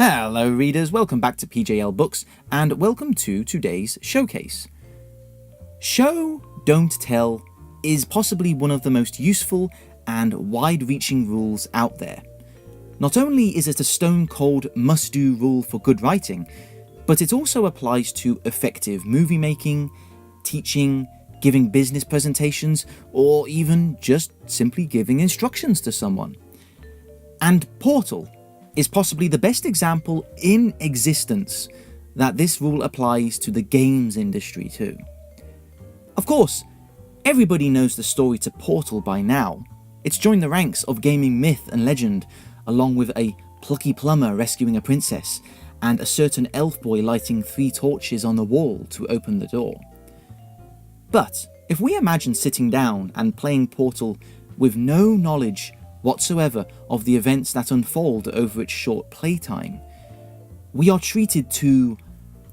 Hello readers, welcome back to PJL Books and welcome to today's showcase. Show, don't tell is possibly one of the most useful and wide-reaching rules out there. Not only is it a stone-cold must-do rule for good writing, but it also applies to effective movie making, teaching, giving business presentations, or even just simply giving instructions to someone. And Portal is possibly the best example in existence that this rule applies to the games industry too. Of course, everybody knows the story to Portal by now. It's joined the ranks of gaming myth and legend, along with a plucky plumber rescuing a princess, and a certain elf boy lighting 3 torches on the wall to open the door. But if we imagine sitting down and playing Portal with no knowledge whatsoever of the events that unfold over its short playtime, we are treated to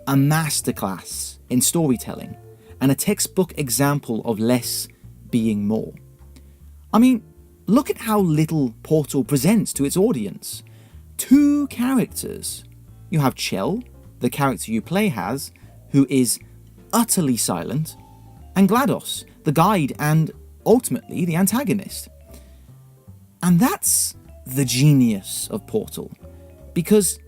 a masterclass in storytelling and a textbook example of less being more. I mean, look at how little Portal presents to its audience. 2 characters. You have Chell, the character you play as, who is utterly silent, and GLaDOS, the guide and ultimately the antagonist. And that's the genius of Portal, because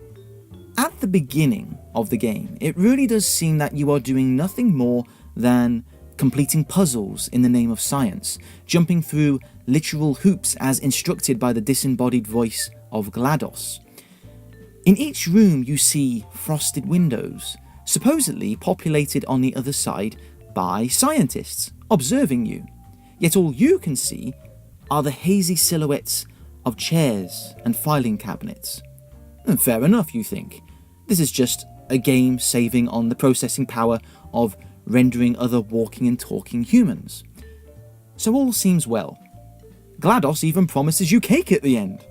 at the beginning of the game, it really does seem that you are doing nothing more than completing puzzles in the name of science, jumping through literal hoops as instructed by the disembodied voice of GLaDOS. In each room you see frosted windows, supposedly populated on the other side by scientists observing you, yet all you can see are the hazy silhouettes of chairs and filing cabinets. And fair enough, you think. This is just a game saving on the processing power of rendering other walking and talking humans. So all seems well. GLaDOS even promises you cake at the end.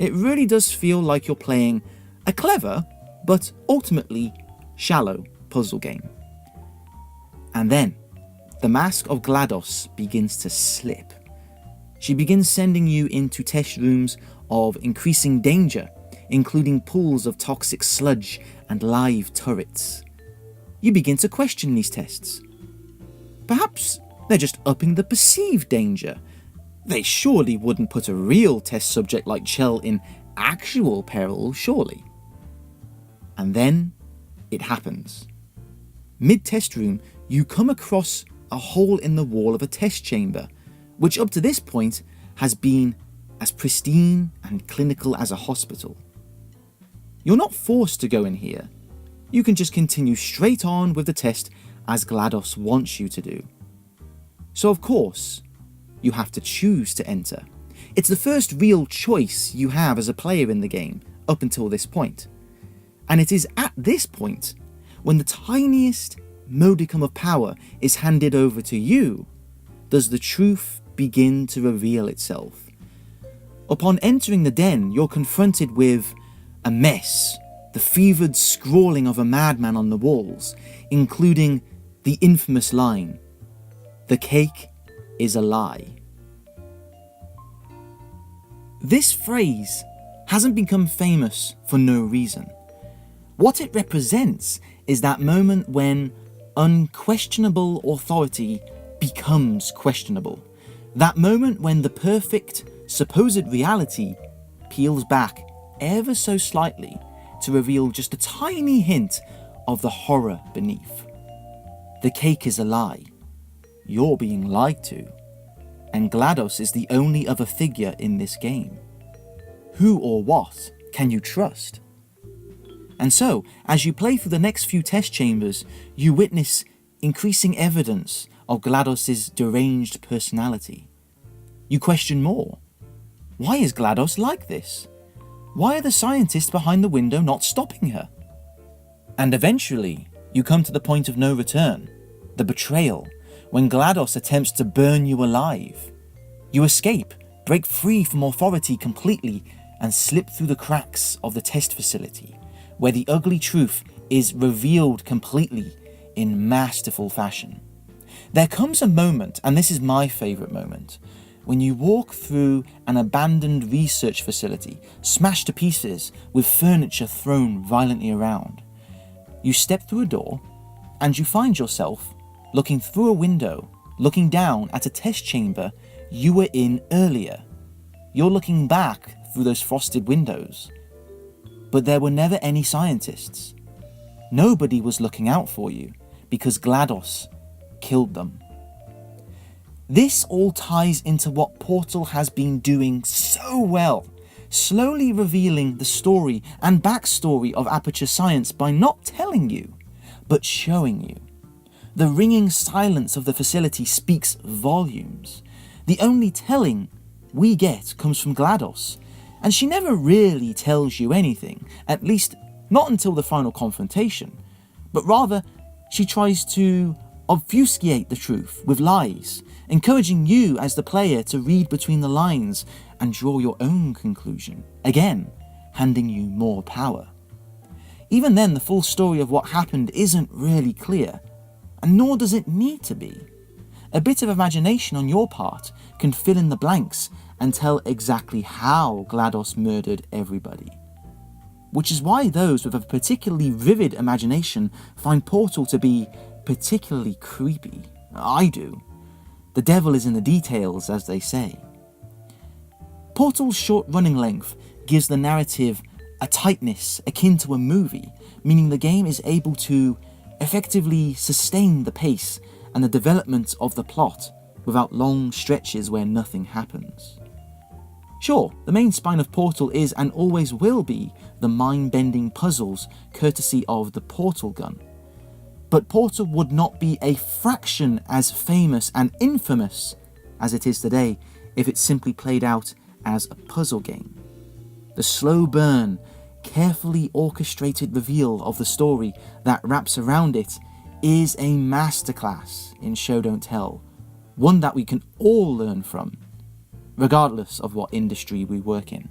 It really does feel like you're playing a clever, but ultimately shallow puzzle game. And then, the mask of GLaDOS begins to slip. She begins sending you into test rooms of increasing danger, including pools of toxic sludge and live turrets. You begin to question these tests. Perhaps they're just upping the perceived danger. They surely wouldn't put a real test subject like Chell in actual peril, surely. And then it happens. Mid-test room, you come across a hole in the wall of a test chamber, which up to this point has been as pristine and clinical as a hospital. You're not forced to go in here. You can just continue straight on with the test as GLaDOS wants you to do. So of course, you have to choose to enter. It's the first real choice you have as a player in the game up until this point. And it is at this point, when the tiniest modicum of power is handed over to you, does the truth begin to reveal itself. Upon entering the den, you're confronted with a mess, the fevered scrawling of a madman on the walls, including the infamous line, "The cake is a lie." This phrase hasn't become famous for no reason. What it represents is that moment when unquestionable authority becomes questionable. That moment when the perfect, supposed reality peels back ever so slightly to reveal just a tiny hint of the horror beneath. The cake is a lie. You're being lied to. And GLaDOS is the only other figure in this game. Who or what can you trust? And so, as you play through the next few test chambers, you witness increasing evidence of GLaDOS's deranged personality. You question more. Why is GLaDOS like this? Why are the scientists behind the window not stopping her? And eventually, you come to the point of no return, the betrayal, when GLaDOS attempts to burn you alive. You escape, break free from authority completely, and slip through the cracks of the test facility, where the ugly truth is revealed completely in masterful fashion. There comes a moment, and this is my favourite moment, when you walk through an abandoned research facility, smashed to pieces with furniture thrown violently around. You step through a door and you find yourself looking through a window, looking down at a test chamber you were in earlier. You're looking back through those frosted windows. But there were never any scientists. Nobody was looking out for you because GLaDOS killed them. This all ties into what Portal has been doing so well, slowly revealing the story and backstory of Aperture Science by not telling you, but showing you. The ringing silence of the facility speaks volumes. The only telling we get comes from GLaDOS, and she never really tells you anything, at least not until the final confrontation, but rather she tries to obfuscate the truth with lies, encouraging you as the player to read between the lines and draw your own conclusion, again handing you more power. Even then, the full story of what happened isn't really clear, and nor does it need to be. A bit of imagination on your part can fill in the blanks and tell exactly how GLaDOS murdered everybody. Which is why those with a particularly vivid imagination find Portal to be particularly creepy. I do. The devil is in the details, as they say. Portal's short running length gives the narrative a tightness akin to a movie, meaning the game is able to effectively sustain the pace and the development of the plot without long stretches where nothing happens. Sure, the main spine of Portal is and always will be the mind-bending puzzles courtesy of the Portal gun. But Portal would not be a fraction as famous and infamous as it is today if it simply played out as a puzzle game. The slow burn, carefully orchestrated reveal of the story that wraps around it is a masterclass in Show Don't Tell, one that we can all learn from, regardless of what industry we work in.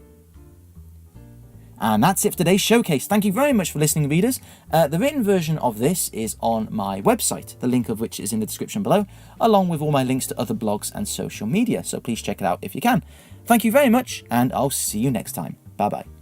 And that's it for today's showcase. Thank you very much for listening, readers. The written version of this is on my website, the link of which is in the description below, along with all my links to other blogs and social media, so please check it out if you can. Thank you very much, and I'll see you next time. Bye bye.